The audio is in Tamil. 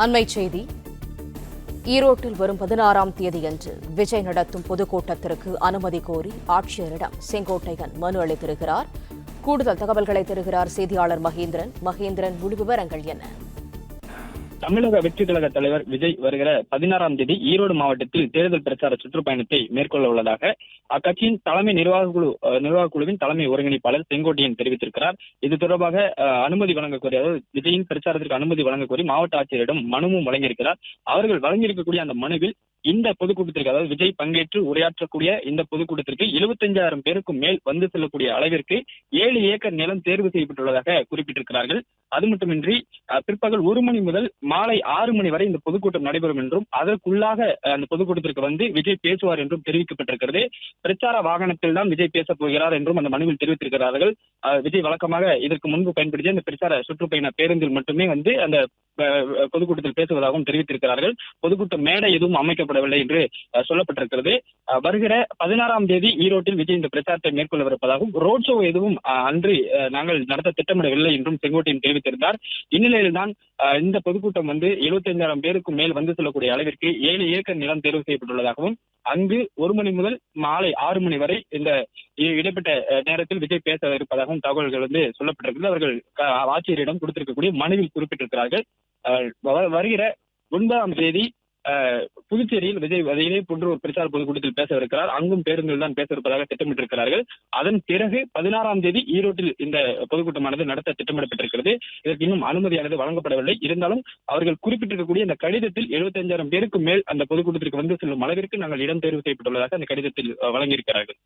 அண்மைச் செய்தி. ஈரோட்டில் வரும் 16ஆம் தேதியன்று விஜய் நடத்தும் பொதுக்கூட்டத்திற்கு அனுமதி கோரி ஆட்சியரிடம் செங்கோட்டையன் மனு அளித்திருக்கிறார். கூடுதல் தகவல்களை தருகிறார் செய்தியாளர் மகேந்திரன். முழு விவரங்கள் என்ன? தமிழக வெற்றிக் கழக தலைவர் விஜய் வருகிற 16ஆம் தேதி ஈரோடு மாவட்டத்தில் தேர்தல் பிரச்சார சுற்றுப்பயணத்தை மேற்கொள்ள உள்ளதாக அக்கட்சியின் தலைமை நிர்வாக குழுவின் தலைமை ஒருங்கிணைப்பாளர் செங்கோட்டையன் தெரிவித்திருக்கிறார். இது தொடர்பாக அனுமதி வழங்க கோரி, அதாவது விஜயின் பிரச்சாரத்திற்கு அனுமதி வழங்க கோரி மாவட்ட ஆட்சியரிடம் மனுவும் வழங்கியிருக்கிறார். அவர்கள் வழங்கியிருக்கக்கூடிய அந்த மனுவில் இந்த பொதுக்கூட்டத்திற்கு, அதாவது விஜய் பங்கேற்று உரையாற்றக்கூடிய இந்த பொதுக்கூட்டத்திற்கு 75,000 பேருக்கும் மேல் வந்து செல்லக்கூடிய அளவிற்கு 7 ஏக்கர் நிலம் தேர்வு செய்யப்பட்டுள்ளதாக குறிப்பிட்டிருக்கிறார்கள். அது மட்டுமின்றி பிற்பகல் 1 மணி முதல் மாலை 6 மணி வரை இந்த பொதுக்கூட்டம் நடைபெறும் என்றும் அதற்குள்ளாக அந்த பொதுக்கூட்டத்திற்கு வந்து விஜய் பேசுவார் என்றும் தெரிவிக்கப்பட்டிருக்கிறது. பிரச்சார வாகனத்தில் தான் விஜய் பேசப் போகிறார் என்றும் அந்த மனுவில் தெரிவித்திருக்கிறார்கள். விஜய் வழக்கமாக இதற்கு முன்பு பயன்படுத்திய அந்த பிரச்சார சுற்றுப்பயண பேருந்தில் மட்டுமே வந்து அந்த பொதுக்கூட்டத்தில் பேசுவதாகவும் தெரிவித்திருக்கிறார்கள். பொதுக்கூட்ட மேடை எதுவும் அமைக்கப்படவில்லை என்று சொல்லப்பட்டிருக்கிறது. வருகிற 16ஆம் தேதி ஈரோட்டில் விஜய் இந்த பிரச்சாரத்தை மேற்கொள்ளவிருப்பதாகவும் ரோட் ஷோ எதுவும் அன்று நாங்கள் நடத்த திட்டமிடவில்லை என்றும் செங்கோட்டையன் தெரிவித்திருந்தார். இந்நிலையில்தான் இந்த பொதுக்கூட்டம் வந்து 75,000 பேருக்கும் மேல் வந்து செல்லக்கூடிய அளவிற்கு 7 ஏக்கர் நிலம் தேர்வு செய்யப்பட்டுள்ளதாகவும் அங்கு 1 மணி முதல் மாலை 6 மணி வரை இந்த இடைப்பட்ட நேரத்தில் விஜய் பேச இருப்பதாகவும் தகவல்கள் வந்து சொல்லப்பட்டிருக்கிறது. அவர்கள் ஆட்சியரிடம் கொடுத்திருக்கக்கூடிய மனுவில் குறிப்பிட்டிருக்கிறார்கள். வருகிற 9ஆம் தேதி புதுச்சேரியில் விஜய் இதே போன்ற ஒரு பிரச்சார பொதுக்கூட்டத்தில் பேசவிருக்கிறார். அங்கும் பேருந்தில் தான் பேச இருப்பதாக திட்டமிட்டிருக்கிறார்கள். அதன் பிறகு 16ஆம் தேதி ஈரோட்டில் இந்த பொதுக்கூட்டமானது நடத்த திட்டமிடப்பட்டிருக்கிறது. இதற்கு இன்னும் அனுமதியானது வழங்கப்படவில்லை. இருந்தாலும் அவர்கள் குறிப்பிட்டிருக்கக்கூடிய இந்த கடிதத்தில் 75,000 பேருக்கு மேல் அந்த பொதுக்கூட்டத்திற்கு வந்து செல்லும் அளவிற்கு நாங்கள் இடம் தேர்வு செய்யப்பட்டுள்ளதாக அந்த கடிதத்தில் வழங்கியிருக்கிறார்கள்.